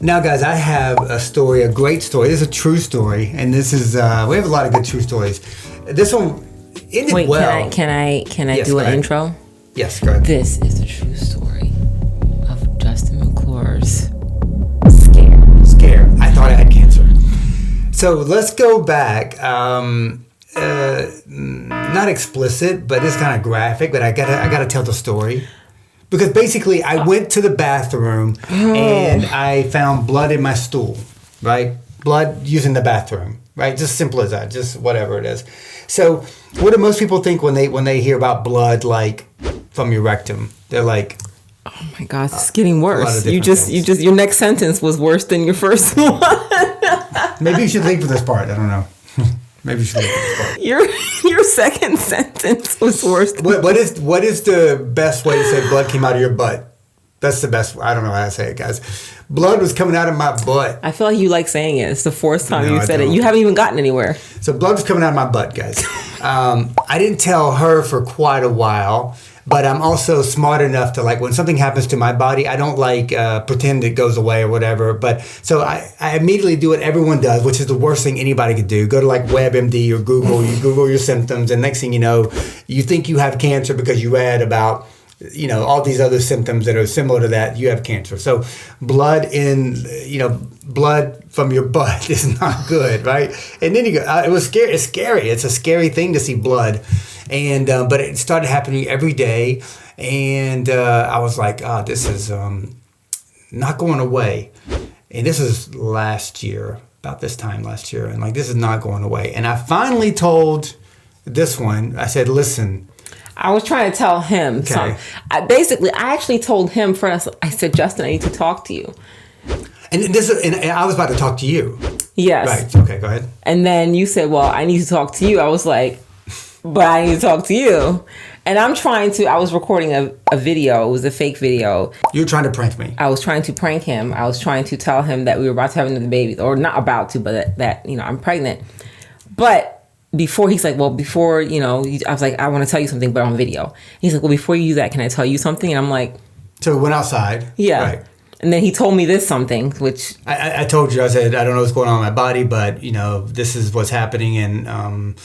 Now, guys, I have a story, a great story. This is a true story, and this is we have a lot of good true stories. This one ended well. Wait, can I Yes, do go an ahead. intro? Yes, go ahead. This is the true story of Justin McClure's scare. I thought I had cancer. So let's go back. Not explicit, but it's kind of graphic. But I gotta tell the story. Because basically, I went to the bathroom and I found blood in my stool, right? Blood using the bathroom, right? Just simple as that, just whatever it is. So, what do most people think when they hear about blood, like from your rectum? They're like, Oh my gosh, it's getting worse. You just Your next sentence was worse than your first one. maybe you should leave for this part. I don't know. Maybe you should leave for this part. Your second sentence was worse. What is the best way to say blood came out of your butt? That's the best. I don't know how to say it, guys. Blood was coming out of my butt. I feel like you like saying it. It's the fourth time No, you I said it. don't. You haven't even gotten anywhere. So blood was coming out of my butt, guys. I didn't tell her for quite a while, but I'm also smart enough to, like, when something happens to my body, I don't pretend it goes away or whatever. But so I immediately do what everyone does, which is the worst thing anybody could do. Go to like WebMD or Google. You Google your symptoms, and next thing you know, you think you have cancer because you read about all these other symptoms that are similar to that. You have cancer. So blood from your butt is not good, right? And then you go, it was scary. It's scary. It's a scary thing to see blood. And, but it started happening every day. And I was like, this is not going away. And this is last year, about this time last year. And like, this is not going away. And I finally told this one, I said, listen, I was trying to tell him. Okay. I actually told him first. I said, Justin, I need to talk to you. and I was about to talk to you. Yes. Right. Okay, go ahead. And then you said, well, I need to talk to you. I was like, but I need to talk to you. And I was recording a video. It was a fake video. You were trying to prank me. I was trying to prank him. I was trying to tell him that we were about to have another baby. Or not about to, but that I'm pregnant. But before, he's like, well, before, I was like, I want to tell you something, but on video. He's like, well, before you do that, can I tell you something? And I'm like, So we went outside. yeah. Right. And then he told me this something, which... I told you, I said, I don't know what's going on in my body, but, this is what's happening, and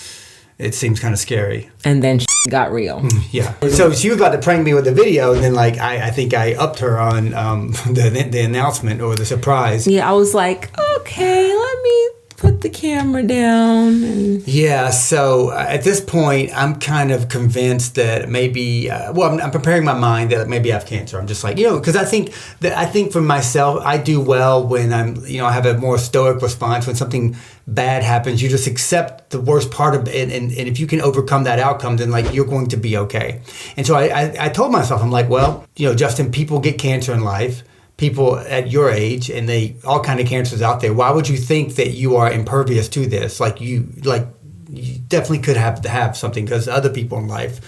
it seems kind of scary. And then got real. Yeah. So she was about to prank me with the video, and then, like, I think I upped her on the announcement or the surprise. Yeah, I was like, okay, let me put the camera down. And... Yeah, so at this point, I'm kind of convinced that maybe, I'm preparing my mind that maybe I have cancer. I'm just like, because I think for myself, I do well when I have a more stoic response. When something bad happens, you just accept the worst part of it. And if you can overcome that outcome, then like you're going to be okay. And so I told myself, I'm like, well, Justin, people get cancer in life. People at your age, and all kind of cancers out there. Why would you think that you are impervious to this? You definitely could have something because other people in life.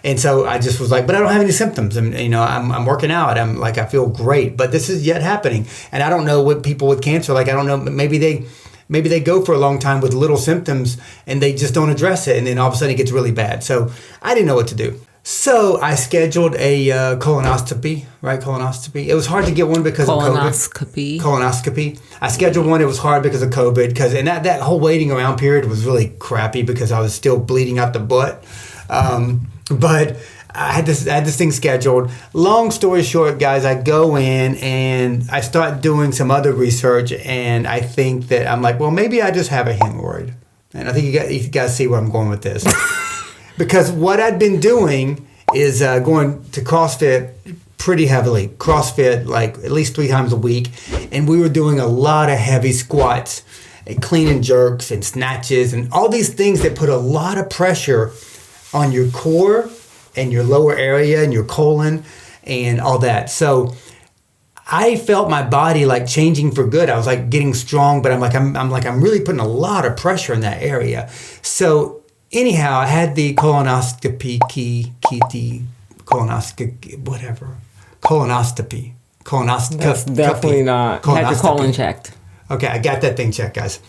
And so I just was like, but I don't have any symptoms, and I'm working out. I'm like, I feel great, but this is yet happening, and I don't know what people with cancer like. I don't know. Maybe they go for a long time with little symptoms, and they just don't address it, and then all of a sudden it gets really bad. So I didn't know what to do. So I scheduled a colonoscopy, right? Colonoscopy. It was hard to get one because of COVID. Colonoscopy. I scheduled one. It was hard because of COVID. And that whole waiting around period was really crappy because I was still bleeding out the butt. But I had this thing scheduled. Long story short, guys, I go in and I start doing some other research, and I think that I'm like, well, maybe I just have a hemorrhoid. And I think you guys see where I'm going with this. Because what I'd been doing is going to CrossFit pretty heavily. CrossFit, like at least 3 times a week. And we were doing a lot of heavy squats and clean and jerks and snatches and all these things that put a lot of pressure on your core and your lower area and your colon and all that. So I felt my body like changing for good. I was like getting strong, but I'm really putting a lot of pressure in that area. So anyhow, I had the colonoscopy. That's definitely not. Had your colon checked. Okay, I got that thing checked, guys.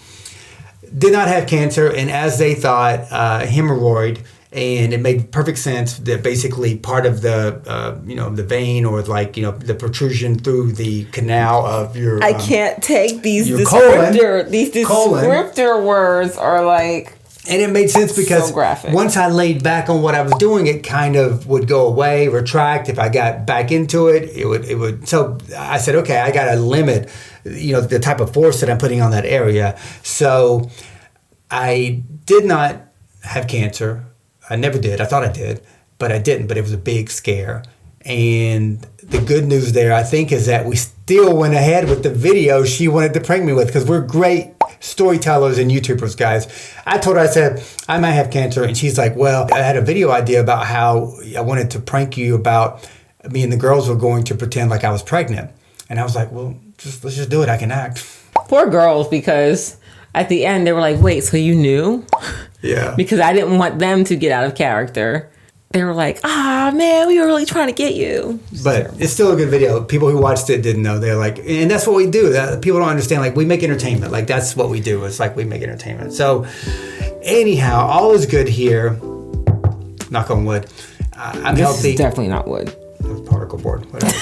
Did not have cancer, and as they thought, hemorrhoid. And it made perfect sense that basically part of the, the vein or the protrusion through the canal of your. I can't take these colon. descriptor words are like. And it made sense because so once I laid back on what I was doing, it kind of would go away, retract. If I got back into it, it would. So I said, okay, I got to limit, the type of force that I'm putting on that area. So I did not have cancer. I never did. I thought I did, but I didn't. But it was a big scare. And the good news there, I think, is that we still went ahead with the video she wanted to prank me with, because we're great storytellers and YouTubers, guys. I told her, I said, I might have cancer. And she's like, well, I had a video idea about how I wanted to prank you about me and the girls were going to pretend like I was pregnant. And I was like, well, let's just do it. I can act. Poor girls, because at the end they were like, wait, so you knew? Yeah. Because I didn't want them to get out of character. They were like, man, we were really trying to get you. But it's still a good video. People who watched it didn't know. They're like, and that's what we do. People don't understand. Like, we make entertainment. Like, that's what we do. It's like we make entertainment. So, anyhow, all is good here. Knock on wood. I'm healthy. This is definitely not wood. Particle board. Whatever.